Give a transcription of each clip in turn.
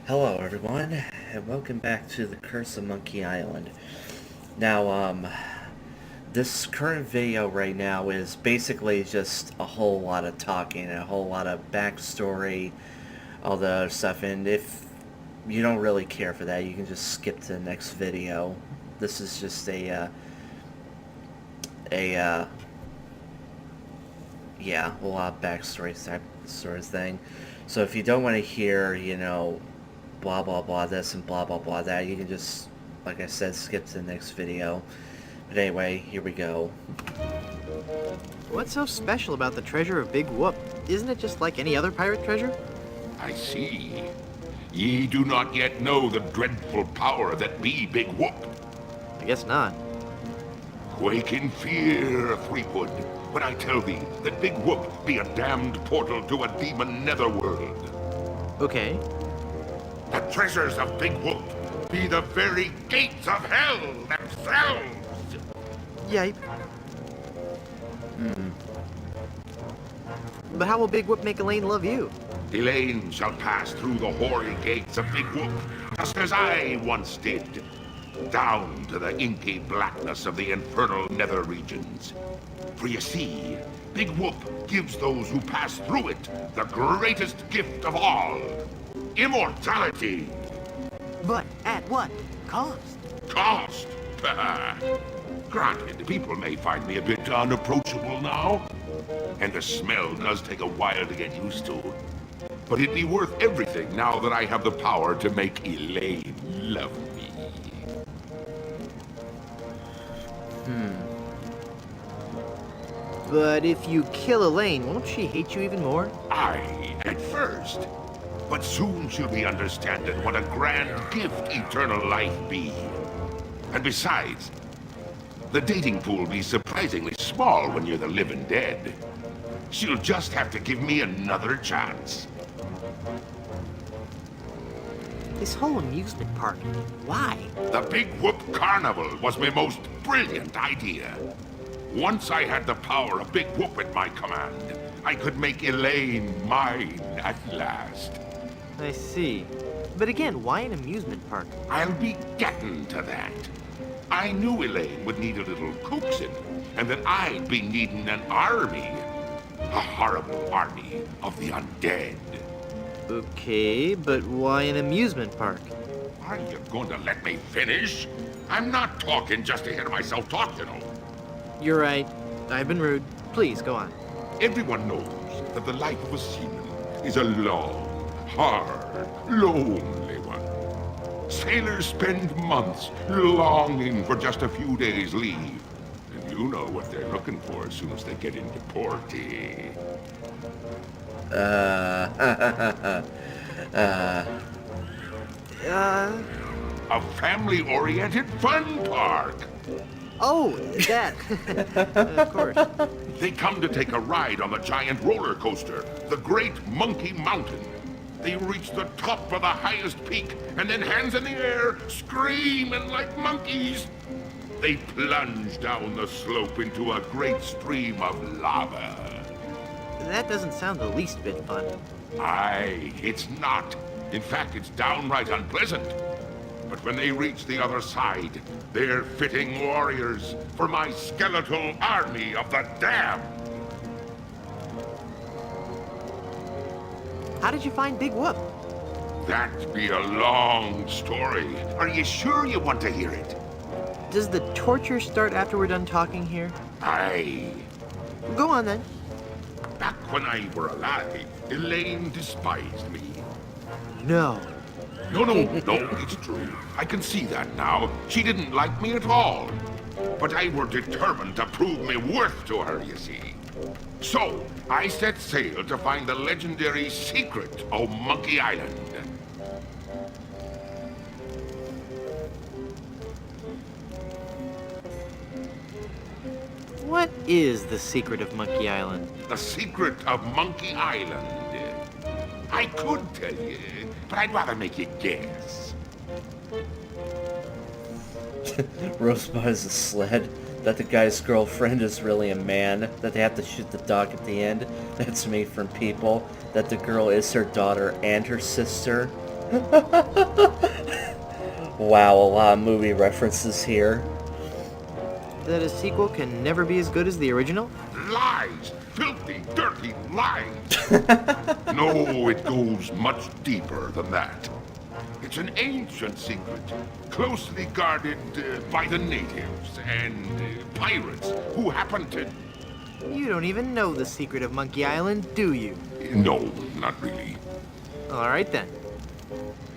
Hello everyone, and welcome back to the Curse of Monkey Island. Now, this current video right now is basically just a whole lot of talking, a whole lot of backstory, all the other stuff, and if you don't really care for that, you can just skip to the next video. This is just a yeah, a lot of backstory type sort of thing. So if you don't want to hear, blah blah blah this and blah blah blah that, you can just, like I said, skip to the next video. But anyway, here we go. What's so special about the treasure of Big Whoop? Isn't it just like any other pirate treasure? I see. Ye do not yet know the dreadful power that be Big Whoop. I guess not. Quake in fear, Threepwood, when I tell thee that Big Whoop be a damned portal to a demon netherworld. Okay. The treasures of Big Whoop be the very gates of hell themselves. Yipe. But how will Big Whoop make Elaine love you? Elaine shall pass through the hoary gates of Big Whoop, just as I once did, down to the inky blackness of the infernal nether regions. For you see, Big Whoop gives those who pass through it the greatest gift of all, immortality. But at what cost? Cost? Granted, people may find me a bit unapproachable now, and the smell does take a while to get used to. But it'd be worth everything now that I have the power to make Elaine love me. But if you kill Elaine, won't she hate you even more? Aye, at first. But soon she'll be understanding what a grand gift eternal life be. And besides, the dating pool be surprisingly small when you're the living dead. She'll just have to give me another chance. This whole amusement park, why? The Big Whoop Carnival was my most brilliant idea. Once I had the power of Big Whoop at my command, I could make Elaine mine at last. I see. But again, why an amusement park? I'll be getting to that. I knew Elaine would need a little coaxing, and that I'd be needing an army. A horrible army of the undead. Okay, but why an amusement park? Are you going to let me finish? I'm not talking just to hear myself talk, you know. You're right. I've been rude. Please, go on. Everyone knows that the life of a seaman is a long, hard, lonely one. Sailors spend months longing for just a few days' leave. And you know what they're looking for as soon as they get into port. A family-oriented fun park. Oh, that. Of course. They come to take a ride on the giant roller coaster, the Great Monkey Mountain. They reach the top of the highest peak, and then hands in the air, screaming like monkeys. They plunge down the slope into a great stream of lava. That doesn't sound the least bit fun. Aye, it's not. In fact, it's downright unpleasant. But when they reach the other side, they're fitting warriors for my skeletal army of the damned. How did you find Big Whoop? That'd be a long story. Are you sure you want to hear it? Does the torture start after we're done talking here? Aye. Go on then. Back when I were alive, Elaine despised me. No. No, it's true. I can see that now. She didn't like me at all. But I were determined to prove me worth to her, you see. So, I set sail to find the legendary secret of Monkey Island. What is the secret of Monkey Island? The secret of Monkey Island. I could tell you, but I'd rather make you guess. Rosebud is a sled. That the guy's girlfriend is really a man. That they have to shoot the dog at the end. That's made from people. That the girl is her daughter and her sister. Wow, a lot of movie references here. That a sequel can never be as good as the original? Lies! Filthy, dirty lies! No, it goes much deeper than that. It's an ancient secret, closely guarded by the natives and pirates who happen to... You don't even know the secret of Monkey Island, do you? No, not really. All right then.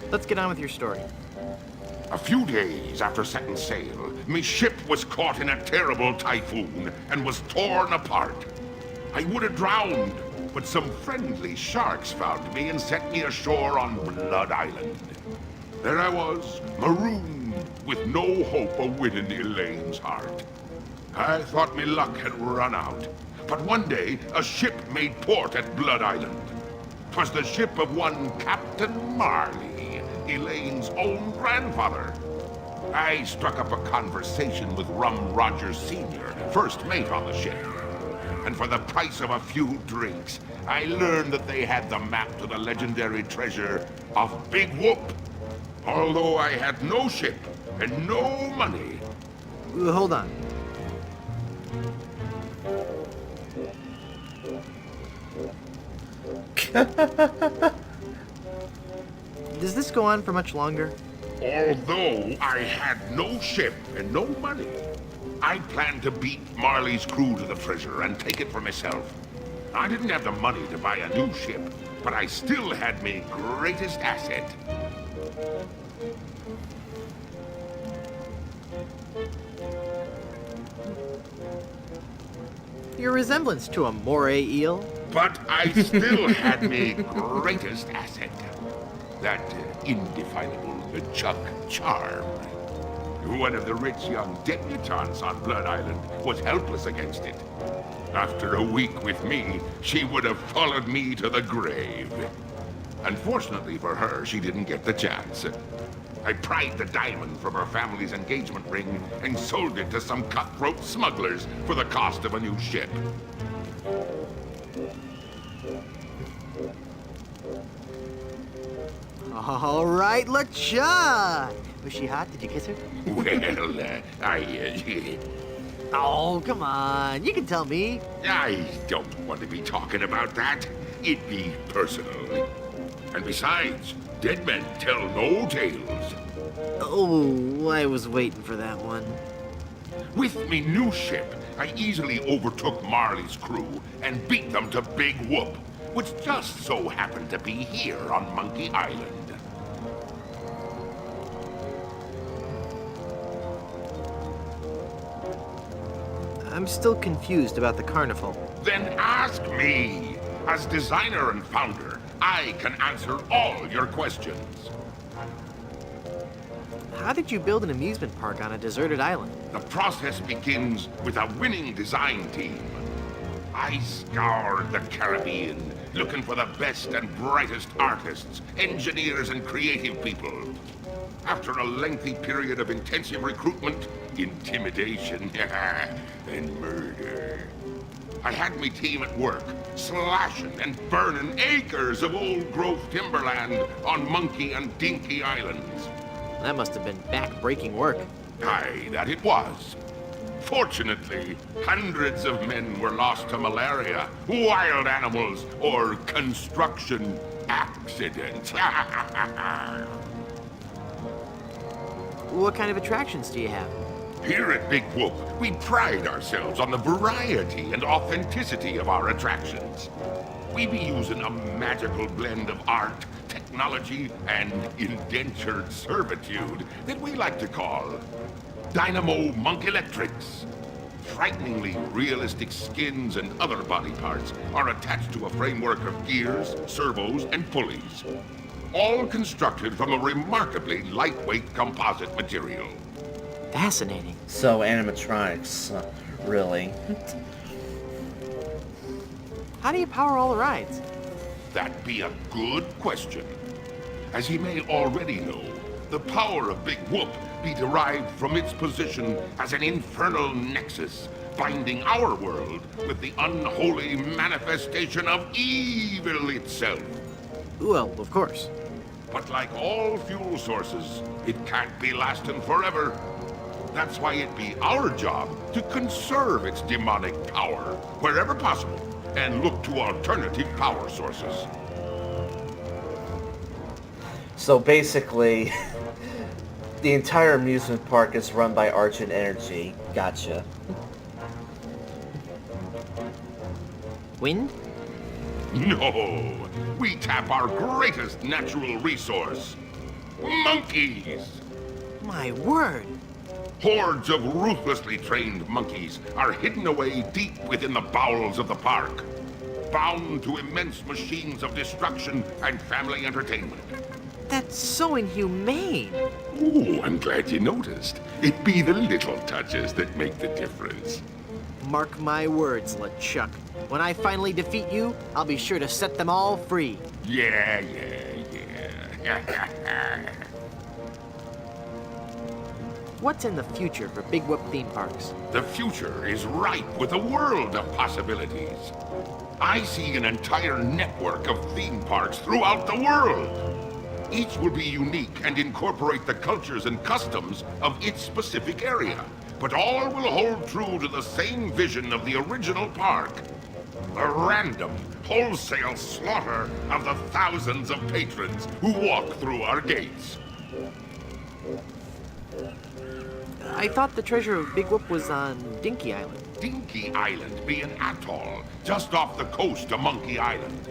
Let's get on with your story. A few days after setting sail, my ship was caught in a terrible typhoon and was torn apart. I would have drowned, but some friendly sharks found me and set me ashore on Blood Island. There I was, marooned, with no hope of winning Elaine's heart. I thought my luck had run out, but one day a ship made port at Blood Island. 'Twas the ship of one Captain Marley, Elaine's own grandfather. I struck up a conversation with Rum Rogers Sr., first mate on the ship. And for the price of a few drinks, I learned that they had the map to the legendary treasure of Big Whoop. Although I had no ship and no money. Hold on. Does this go on for much longer? Although I had no ship and no money, I planned to beat Marley's crew to the treasure and take it for myself. I didn't have the money to buy a new ship, but I still had my greatest asset. Your resemblance to a moray eel? But I still had my greatest asset. That indefinable Chuck charm. One of the rich young debutantes on Blood Island was helpless against it. After a week with me, she would have followed me to the grave. Unfortunately for her, she didn't get the chance. I pried the diamond from her family's engagement ring and sold it to some cutthroat smugglers for the cost of a new ship. All right, LeChuck! Was she hot? Did you kiss her? Well, Oh, come on. You can tell me. I don't want to be talking about that. It'd be personal. And besides, dead men tell no tales. Oh, I was waiting for that one. With me new ship, I easily overtook Marley's crew and beat them to Big Whoop, which just so happened to be here on Monkey Island. I'm still confused about the carnival. Then ask me. As designer and founder, I can answer all your questions. How did you build an amusement park on a deserted island? The process begins with a winning design team. I scoured the Caribbean, looking for the best and brightest artists, engineers, and creative people. After a lengthy period of intensive recruitment, intimidation, and murder, I had my team at work, slashing and burning acres of old-growth timberland on Monkey and Dinky Islands. That must have been back-breaking work. Aye, that it was. Fortunately, hundreds of men were lost to malaria, wild animals, or construction accidents. What kind of attractions do you have? Here at Big Whoop, we pride ourselves on the variety and authenticity of our attractions. We be using a magical blend of art, technology, and indentured servitude that we like to call Dynamo Monk Electrics. Frighteningly realistic skins and other body parts are attached to a framework of gears, servos, and pulleys, all constructed from a remarkably lightweight composite material. Fascinating. So animatronics, really. How do you power all the rides? That be a good question. As ye may already know, the power of Big Whoop be derived from its position as an infernal nexus, binding our world with the unholy manifestation of evil itself. Well, of course. But like all fuel sources, it can't be lasting forever. That's why it be our job to conserve its demonic power wherever possible and look to alternative power sources. So basically, the entire amusement park is run by Argent Energy. Gotcha. Wind? No, we tap our greatest natural resource, monkeys. My word! Hordes of ruthlessly trained monkeys are hidden away deep within the bowels of the park, bound to immense machines of destruction and family entertainment. That's so inhumane! Ooh, I'm glad you noticed. It be the little touches that make the difference. Mark my words, LeChuck. When I finally defeat you, I'll be sure to set them all free. Yeah. What's in the future for Big Whoop theme parks? The future is ripe with a world of possibilities. I see an entire network of theme parks throughout the world. Each will be unique and incorporate the cultures and customs of its specific area. But all will hold true to the same vision of the original park. A random, wholesale slaughter of the thousands of patrons who walk through our gates. I thought the treasure of Big Whoop was on Dinky Island. Dinky Island be an atoll just off the coast of Monkey Island.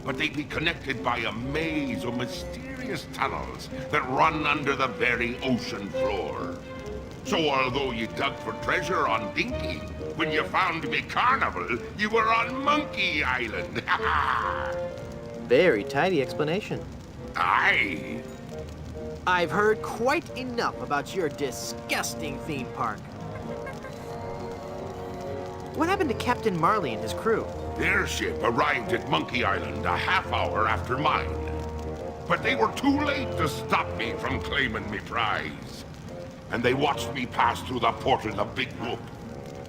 But they be connected by a maze of mysterious tunnels that run under the very ocean floor. So although you dug for treasure on Dinky, when you found me carnival, you were on Monkey Island. Very tidy explanation. Aye. I've heard quite enough about your disgusting theme park. What happened to Captain Marley and his crew? Their ship arrived at Monkey Island a half hour after mine. But they were too late to stop me from claiming me prize. And they watched me pass through the portal of Big Whoop.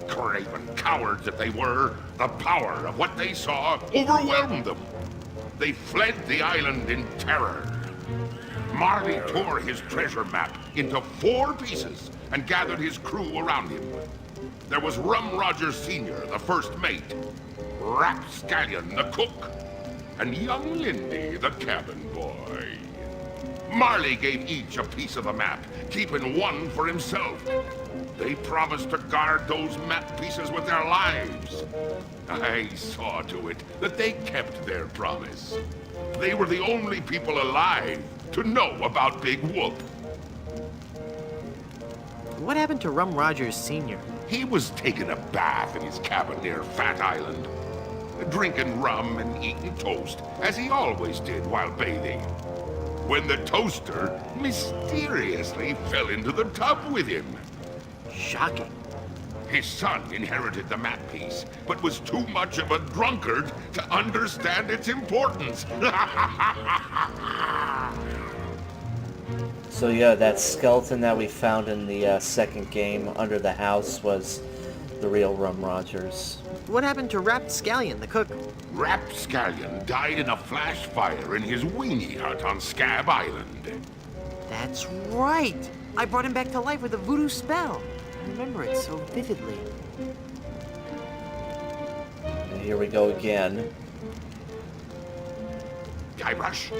Craven cowards that they were, the power of what they saw overwhelmed them. They fled the island in terror. Marley tore his treasure map into 4 pieces and gathered his crew around him. There was Rum Rogers Sr., the first mate, Rapscallion, the cook, and young Lindy, the cabin boy. Marley gave each a piece of the map, keeping one for himself. They promised to guard those map pieces with their lives. I saw to it that they kept their promise. They were the only people alive to know about Big Whoop. What happened to Rum Rogers Sr.? He was taking a bath in his cabin near Fat Island, drinking rum and eating toast, as he always did while bathing, when the toaster mysteriously fell into the tub with him. Shocking. His son inherited the map piece, but was too much of a drunkard to understand its importance. So yeah, that skeleton that we found in the second game under the house was the real Rum Rogers. What happened to Rapscallion, the cook? Rapscallion died in a flash fire in his weenie hut on Scab Island. That's right! I brought him back to life with a voodoo spell. I remember it so vividly. And here we go again. Guybrush?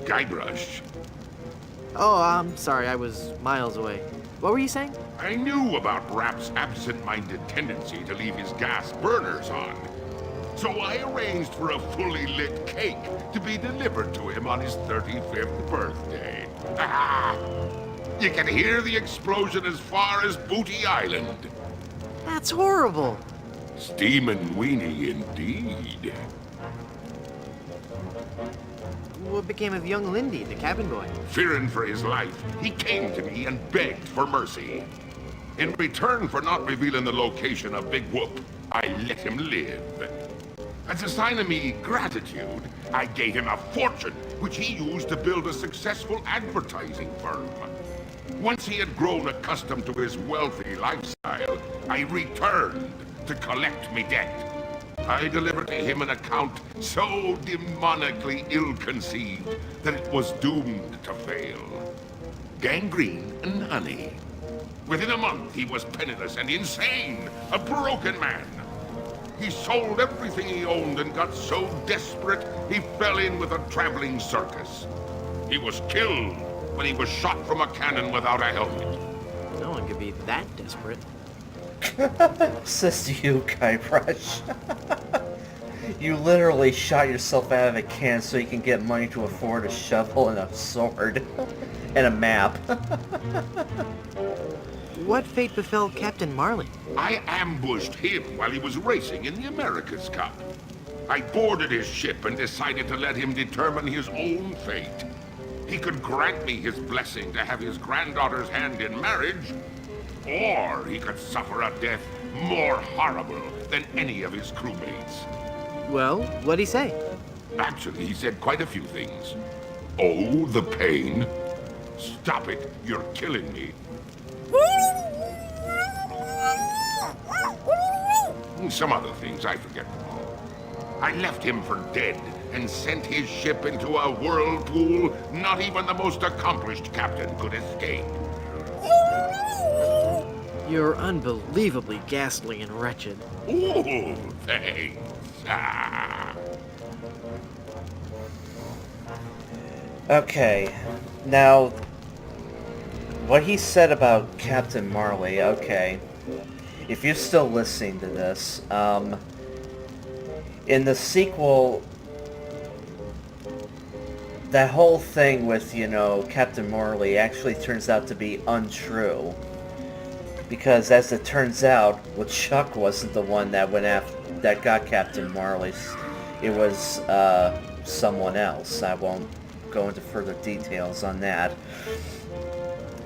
Guybrush? Oh, I'm sorry, I was miles away. What were you saying? I knew about Rap's absent-minded tendency to leave his gas burners on. So I arranged for a fully lit cake to be delivered to him on his 35th birthday. You can hear the explosion as far as Booty Island. That's horrible. Steamin' weenie indeed. What became of young Lindy, the cabin boy? Fearing for his life, he came to me and begged for mercy. In return for not revealing the location of Big Whoop, I let him live. As a sign of me gratitude, I gave him a fortune, which he used to build a successful advertising firm. Once he had grown accustomed to his wealthy lifestyle, I returned to collect me debt. I delivered to him an account so demonically ill-conceived that it was doomed to fail. Gangrene and honey. Within a month, he was penniless and insane, a broken man. He sold everything he owned and got so desperate, he fell in with a traveling circus. He was killed when he was shot from a cannon without a helmet. No one could be that desperate. Says to you, Guybrush. You literally shot yourself out of a can so you can get money to afford a shovel and a sword. And a map. What fate befell Captain Marley? I ambushed him while he was racing in the America's Cup. I boarded his ship and decided to let him determine his own fate. He could grant me his blessing to have his granddaughter's hand in marriage, or he could suffer a death more horrible than any of his crewmates. Well, what'd he say? Actually, he said quite a few things. Oh, the pain. Stop it, you're killing me. Some other things, I forget them all. I left him for dead and sent his ship into a whirlpool not even the most accomplished captain could escape. You're unbelievably ghastly and wretched. Ooh, thanks. Ah. Okay, now, what he said about Captain Marley, okay. If you're still listening to this, in the sequel, that whole thing with, you know, Captain Marley actually turns out to be untrue. Because as it turns out, LeChuck wasn't the one that went after, that got Captain Marley. It was, someone else. I won't go into further details on that.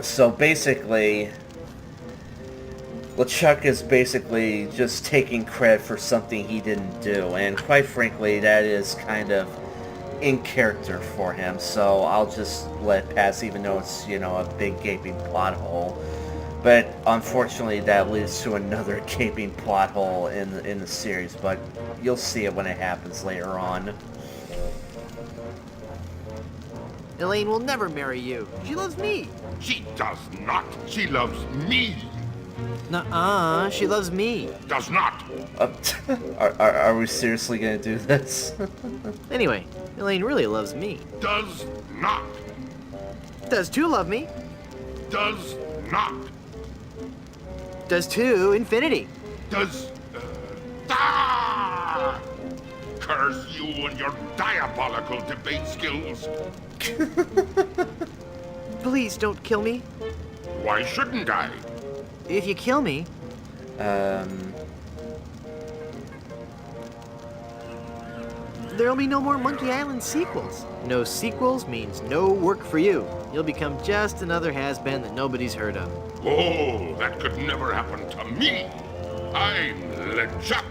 So basically, LeChuck is basically just taking credit for something he didn't do, and quite frankly, that is kind of in character for him, so I'll just let it pass, even though it's, you know, a big gaping plot hole. But unfortunately, that leads to another gaping plot hole in the series, but you'll see it when it happens later on. Elaine will never marry you. She loves me. She does not. She loves me. Nuh-uh, she loves me. Does not. Are we seriously gonna do this? Anyway, Elaine really loves me. Does not. Does too love me. Does not. Does too infinity. Does... ah! Curse you and your diabolical debate skills. Please don't kill me. Why shouldn't I? If you kill me, there'll be no more Monkey Island sequels. No sequels means no work for you. You'll become just another has-been that nobody's heard of. Oh, that could never happen to me. I'm LeChuck.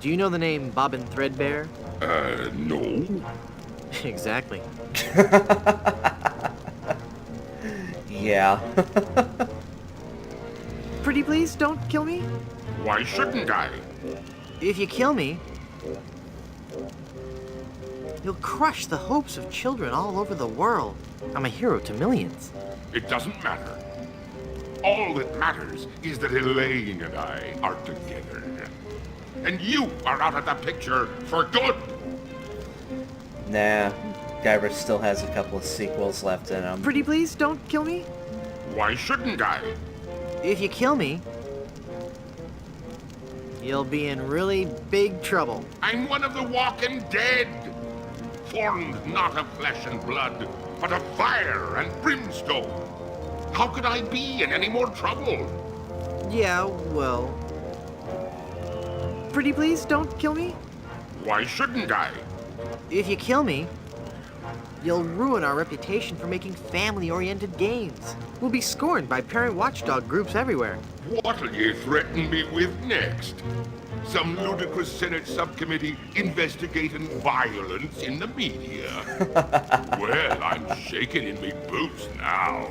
Do you know the name Bobbin Threadbare? No. Exactly. Yeah. Pretty please don't kill me. Why shouldn't I? If you kill me, you'll crush the hopes of children all over the world. I'm a hero to millions. It doesn't matter. All that matters is that Elaine and I are together. And you are out of the picture for good. Nah, Guybrush still has a couple of sequels left in him. Pretty please don't kill me. Why shouldn't I? If you kill me, you'll be in really big trouble. I'm one of the walking dead. Formed not of flesh and blood, but of fire and brimstone. How could I be in any more trouble? Yeah, well... Pretty please don't kill me. Why shouldn't I? If you kill me, you'll ruin our reputation for making family-oriented games. We'll be scorned by parent watchdog groups everywhere. What'll you threaten me with next? Some ludicrous Senate subcommittee investigating violence in the media. Well, I'm shaking in me boots now.